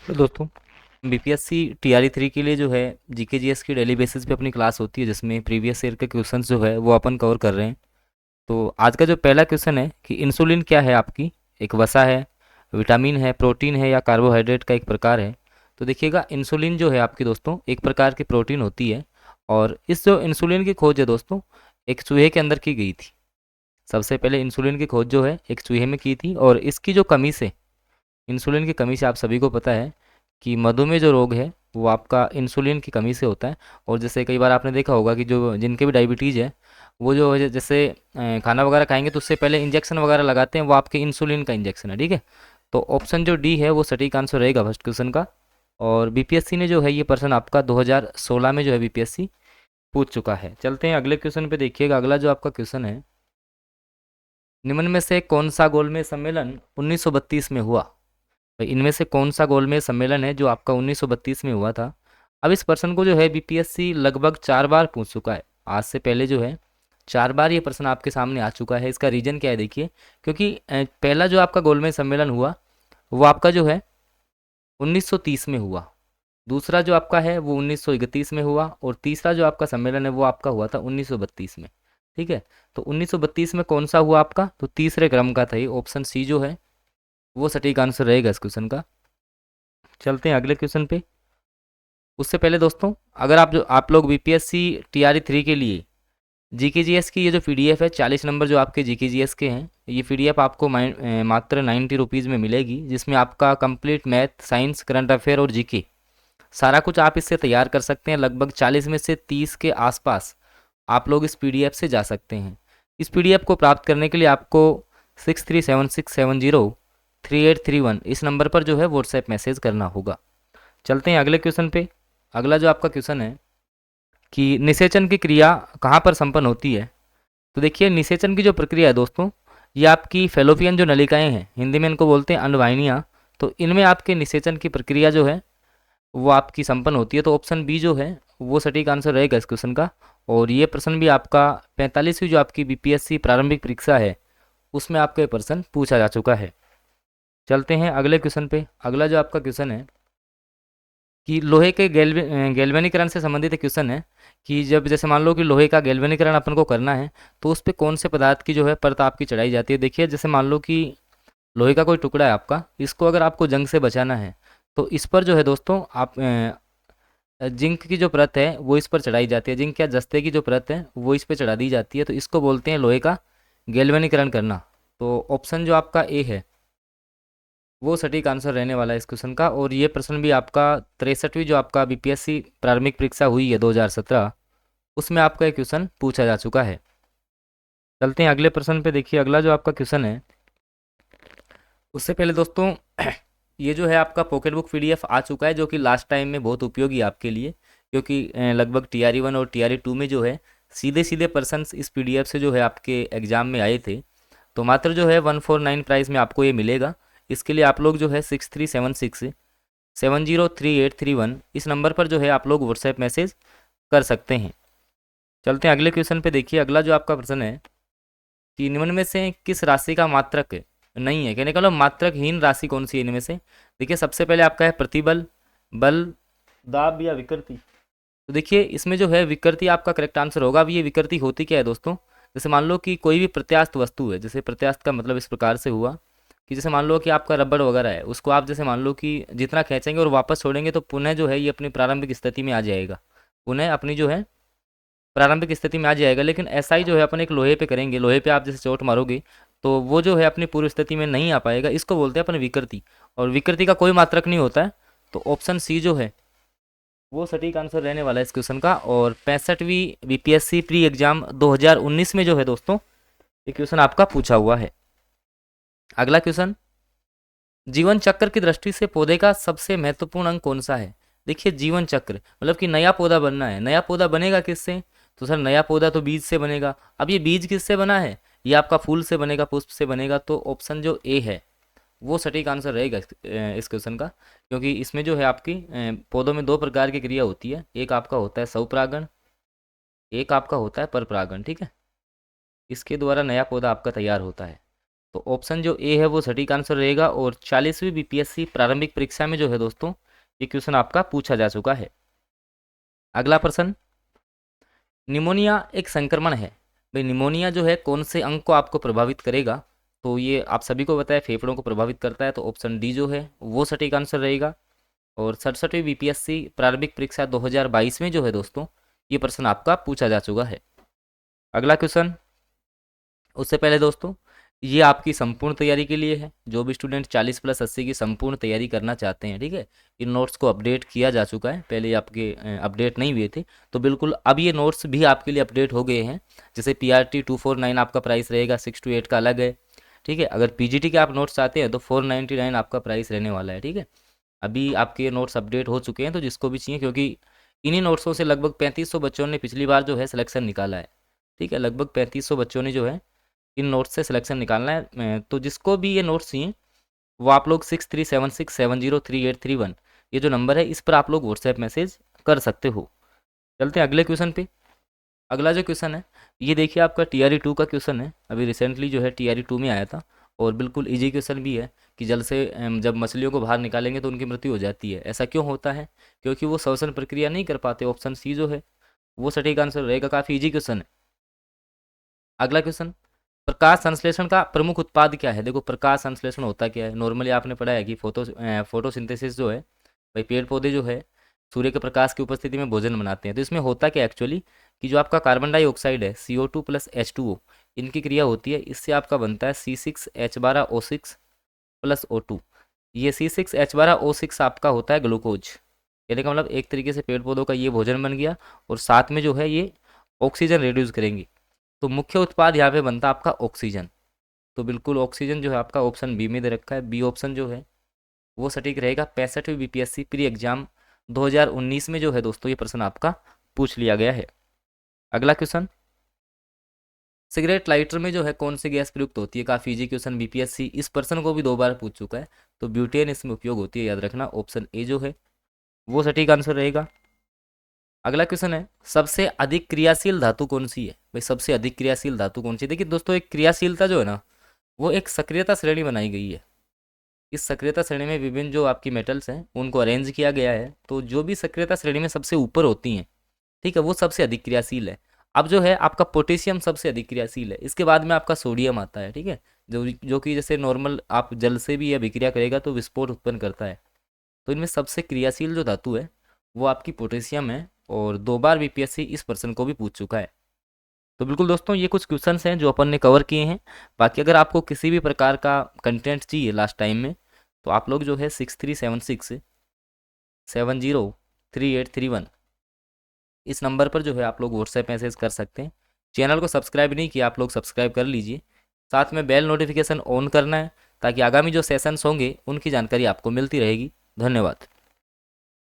तो दोस्तों, BPSC TRE 3 के लिए जो है जीके जीएस की डेली बेसिस पे अपनी क्लास होती है, जिसमें प्रीवियस ईयर के क्वेश्चंस जो है वो अपन कवर कर रहे हैं। तो आज का जो पहला क्वेश्चन है कि इंसुलिन क्या है आपकी, एक वसा है, विटामिन है, प्रोटीन है या कार्बोहाइड्रेट का एक प्रकार है। तो देखिएगा, इंसुलिन जो है आपकी दोस्तों एक प्रकार की प्रोटीन होती है। और इस जो इंसुलिन की खोज है दोस्तों, एक चूहे के अंदर की गई थी। सबसे पहले इंसुलिन की खोज जो है एक चूहे में की थी, और इसकी जो कमी से, इंसुलिन की कमी से आप सभी को पता है कि मधुमेह जो रोग है वो आपका इंसुलिन की कमी से होता है। और जैसे कई बार आपने देखा होगा कि जो जिनके भी डायबिटीज़ है, वो जो है जैसे खाना वगैरह खाएंगे तो उससे पहले इंजेक्शन वगैरह लगाते हैं, वो आपके इंसुलिन का इंजेक्शन है। ठीक है, तो ऑप्शन जो डी है वो सटीक आंसर रहेगा फर्स्ट क्वेश्चन का। और बीपीएससी ने जो है ये प्रश्न आपका 2016 में जो है बीपीएससी पूछ चुका है। चलते हैं अगले क्वेश्चन पे। देखिएगा, अगला जो आपका क्वेश्चन है, निम्न में से कौन सा गोलमेज सम्मेलन 1932 में हुआ। भाई, इनमें से कौन सा गोलमेज सम्मेलन है जो आपका 1932 में हुआ था। अब इस प्रश्न को जो है बीपीएससी लगभग 4 बार पूछ चुका है। आज से पहले जो है 4 बार ये प्रश्न आपके सामने आ चुका है। इसका रीजन क्या है देखिए, क्योंकि पहला जो आपका गोलमेज सम्मेलन हुआ वो आपका जो है 1930 में हुआ। दूसरा जो आपका है वो 1931 में हुआ, और तीसरा जो आपका सम्मेलन है वो आपका हुआ था 1932 में। ठीक है, तो 1932 में कौन सा हुआ आपका, तो तीसरे क्रम का था ये। ऑप्शन सी जो है वो सटीक आंसर रहेगा इस क्वेश्चन का। चलते हैं अगले क्वेश्चन पे। उससे पहले दोस्तों, अगर आप लोग बीपीएससी टीआरई 3 के लिए जीके जीएस की ये जो पीडीएफ है, 40 नंबर जो आपके जीके जीएस के हैं, ये पीडीएफ आपको मात्र 90 रुपीज़ में मिलेगी, जिसमें आपका complete math, science, current affair और जीके सारा कुछ आप इससे तैयार कर सकते हैं। लगभग 40 में से 30 के आसपास आप लोग इस पीडीएफ से जा सकते हैं। इस पीडीएफ को प्राप्त करने के लिए आपको 6376703831 इस नंबर पर जो है व्हाट्सएप मैसेज करना होगा। चलते हैं अगले क्वेश्चन पे। अगला जो आपका क्वेश्चन है कि निषेचन की क्रिया कहाँ पर संपन्न होती है। तो देखिए, निषेचन की जो प्रक्रिया है दोस्तों, ये आपकी फेलोपियन जो नलिकाएं हैं, हिंदी में इनको बोलते हैं अंडवाहिनियाँ। तो इनमें आपके निषेचन की प्रक्रिया जो है वो आपकी संपन्न होती है। तो ऑप्शन बी जो है वो सटीक आंसर रहेगा इस क्वेश्चन का। और ये प्रश्न भी आपका 45वीं जो आपकी बीपीएससी प्रारंभिक परीक्षा है उसमें आपका ये प्रश्न पूछा जा चुका है। चलते हैं अगले क्वेश्चन पे। अगला जो आपका क्वेश्चन है कि लोहे के गैल्वेनीकरण से संबंधित एक क्वेश्चन है कि जब जैसे मान लो कि लोहे का गैल्वेनीकरण अपन को करना है, तो उस पर कौन से पदार्थ की जो है परत आपकी चढ़ाई जाती है। देखिए, जैसे मान लो कि लोहे का कोई टुकड़ा है आपका, इसको अगर आपको जंग से बचाना है तो इस पर जो है दोस्तों आप जिंक की जो परत है वो इस पर चढ़ाई जाती है। जिंक या जस्ते की जो परत है वो इस पर चढ़ा दी जाती है। तो इसको बोलते हैं लोहे का गैल्वेनीकरण करना। तो ऑप्शन जो आपका ए है वो सटीक आंसर रहने वाला है इस क्वेश्चन का। और ये प्रश्न भी आपका 63वीं जो आपका बीपीएससी प्रारंभिक परीक्षा हुई है 2017, उसमें आपका एक क्वेश्चन पूछा जा चुका है। चलते हैं अगले प्रश्न पे। देखिए, अगला जो आपका क्वेश्चन है, उससे पहले दोस्तों ये जो है आपका पॉकेट बुक पीडीएफ आ चुका है, जो कि लास्ट टाइम में बहुत उपयोगी है आपके लिए, क्योंकि लगभग टीआरई 1 और टीआरई 2 में जो है सीधे सीधे पर्सन्स इस पीडीएफ से जो है आपके एग्जाम में आए थे। तो मात्र जो है 149 प्राइस में आपको ये मिलेगा। इसके लिए आप लोग जो है 6376703831 इस नंबर पर जो है आप लोग व्हाट्सएप मैसेज कर सकते हैं। चलते हैं अगले क्वेश्चन पे। देखिए, अगला जो आपका प्रश्न है कि निम्न में से किस राशि का मात्रक नहीं है, कहने का मतलब मात्रकहीन राशि कौन सी है इनमें से। देखिए, सबसे पहले आपका है प्रतिबल, बल, दाब या विकृति। तो देखिए, इसमें जो है विकृति आपका करेक्ट आंसर होगा। अब ये विकृति होती क्या है दोस्तों, जैसे मान लो कि कोई भी प्रत्यास्थ वस्तु है, जैसे प्रत्यास्थ का मतलब इस प्रकार से हुआ कि जैसे मान लो कि आपका रबड़ वगैरह है, उसको आप जैसे मान लो कि जितना खींचेंगे और वापस छोड़ेंगे तो पुनः जो है ये अपनी प्रारंभिक स्थिति में आ जाएगा, पुनः अपनी जो है प्रारंभिक स्थिति में आ जाएगा। लेकिन ऐसा ही जो है अपन एक लोहे पे करेंगे, लोहे पे आप जैसे चोट मारोगे तो वो जो है अपनी पूर्व स्थिति में नहीं आ पाएगा। इसको बोलते हैं अपन विकृति, और विकृति का कोई मात्रक नहीं होता है। तो ऑप्शन सी जो है वो सटीक आंसर रहने वाला है इस क्वेश्चन का। और 65वीं बीपीएससी प्री एग्जाम 2019 में जो है दोस्तों ये क्वेश्चन आपका पूछा हुआ है। अगला क्वेश्चन, जीवन चक्र की दृष्टि से पौधे का सबसे महत्वपूर्ण अंग कौन सा है। देखिए, जीवन चक्र मतलब कि नया पौधा बनना है, नया पौधा बनेगा किससे, तो सर नया पौधा तो बीज से बनेगा। अब ये बीज किससे बना है, ये आपका फूल से बनेगा, पुष्प से बनेगा। तो ऑप्शन जो ए है वो सटीक आंसर रहेगा इस क्वेश्चन का, क्योंकि इसमें जो है आपकी पौधों में दो प्रकार की क्रिया होती है। एक आपका होता है स्वपरागण, एक आपका होता है परपरागण। ठीक है, इसके द्वारा नया पौधा आपका तैयार होता है। तो ऑप्शन जो ए है वो सटीक आंसर रहेगा। और 40वीं बीपीएससी प्रारंभिक परीक्षा में जो है दोस्तों ये क्वेश्चन आपका पूछा जा चुका है। अगला प्रश्न, निमोनिया एक संक्रमण है। भाई निमोनिया जो है कौन से अंग को आपको प्रभावित करेगा? तो ये आप सभी को पता है फेफड़ों को प्रभावित करता है, तो ऑप्शन डी जो है वो सटीक आंसर रहेगा। और 67वीं बीपीएससी प्रारंभिक परीक्षा 2022 में जो है दोस्तों ये प्रश्न आपका पूछा जा चुका है। अगला क्वेश्चन, उससे पहले दोस्तों ये आपकी संपूर्ण तैयारी के लिए है। जो भी स्टूडेंट 40+80 की संपूर्ण तैयारी करना चाहते हैं, ठीक है, इन नोट्स को अपडेट किया जा चुका है। पहले ये आपके अपडेट नहीं हुए थे, तो बिल्कुल अब ये नोट्स भी आपके लिए अपडेट हो गए हैं। जैसे PRT 249 आपका प्राइस रहेगा, 6 to 8 का अलग है, ठीक है। अगर PGT के आप नोट्स चाहते हैं तो 499 आपका प्राइस रहने वाला है, ठीक है। अभी आपके नोट्स अपडेट हो चुके हैं, तो जिसको भी चाहिए, क्योंकि इन्हीं नोट्सों से लगभग 3500 बच्चों ने पिछली बार जो है सिलेक्शन निकाला है, ठीक है। लगभग 3500 बच्चों ने जो है इन नोट्स से सिलेक्शन निकालना है। तो जिसको भी ये नोट्स चाहिए वो आप लोग 6376703831 ये जो नंबर है इस पर आप लोग व्हाट्सएप मैसेज कर सकते हो। चलते हैं अगले क्वेश्चन पे। अगला जो क्वेश्चन है ये देखिए आपका TRE 2 का क्वेश्चन है। अभी रिसेंटली जो है TRE 2 में आया था, और बिल्कुल इजी क्वेश्चन भी है कि जल से जब मछलियों को बाहर निकालेंगे तो उनकी मृत्यु हो जाती है। ऐसा क्यों होता है? क्योंकि वो श्वसन प्रक्रिया नहीं कर पाते। ऑप्शन सी जो है वो सटीक आंसर रहेगा। काफ़ी इजी क्वेश्चन है। अगला क्वेश्चन, प्रकाश संश्लेषण का प्रमुख उत्पाद क्या है? देखो प्रकाश संश्लेषण होता क्या है, नॉर्मली आपने पढ़ा है कि फोटोसिंथेसिस जो है, भाई पेड़ पौधे जो है सूर्य के प्रकाश की उपस्थिति में भोजन बनाते हैं। तो इसमें होता क्या एक्चुअली कि जो आपका कार्बन डाइऑक्साइड है CO2 + H2O इनकी क्रिया होती है, इससे आपका बनता है C6H12O6 + O2। ये C6H12O6 आपका होता है ग्लूकोज। कहने का मतलब एक तरीके से पेड़ पौधों का ये भोजन बन गया, और साथ में जो है ये ऑक्सीजन रिड्यूस करेंगे। तो मुख्य उत्पाद यहाँ पे बनता है आपका ऑक्सीजन। तो बिल्कुल ऑक्सीजन जो है आपका ऑप्शन बी में दे रखा है। बी ऑप्शन जो है वो सटीक रहेगा। 65वीं बीपीएससी प्री एग्जाम 2019 में जो है दोस्तों ये प्रश्न आपका पूछ लिया गया है। अगला क्वेश्चन, सिगरेट लाइटर में जो है कौन सी गैस प्रयुक्त होती है? काफ़ी इजी क्वेश्चन, बीपीएससी इस प्रश्न को भी 2 बार पूछ चुका है। तो ब्यूटेन इसमें उपयोग होती है, याद रखना। ऑप्शन ए जो है वो सटीक आंसर रहेगा। अगला क्वेश्चन है, सबसे अधिक क्रियाशील धातु कौन सी है? भाई सबसे अधिक क्रियाशील धातु कौन सी है? देखिए दोस्तों एक क्रियाशीलता जो है ना वो एक सक्रियता श्रेणी बनाई गई है। इस सक्रियता श्रेणी में विभिन्न जो आपकी मेटल्स हैं उनको अरेंज किया गया है। तो जो भी सक्रियता श्रेणी में सबसे ऊपर होती हैं, ठीक है, वो सबसे अधिक क्रियाशील है। अब जो है आपका पोटेशियम सबसे अधिक क्रियाशील है, इसके बाद में आपका सोडियम आता है, ठीक है। जो कि जैसे नॉर्मल आप जल से भी यह अभिक्रिया करेगा तो विस्फोट उत्पन्न करता है। तो इनमें सबसे क्रियाशील जो धातु है वो आपकी पोटेशियम है, और 2 बार बीपीएससी इस प्रश्न को भी पूछ चुका है। तो बिल्कुल दोस्तों ये कुछ क्वेश्चंस हैं जो अपन ने कवर किए हैं। बाकी अगर आपको किसी भी प्रकार का कंटेंट चाहिए लास्ट टाइम में, तो आप लोग जो है 6376703831 इस नंबर पर जो है आप लोग व्हाट्सएप मैसेज कर सकते हैं। चैनल को सब्सक्राइब नहीं किया आप लोग सब्सक्राइब कर लीजिए। साथ में बेल नोटिफिकेशन ऑन करना है, ताकि आगामी जो सेशंस होंगे उनकी जानकारी आपको मिलती रहेगी। धन्यवाद।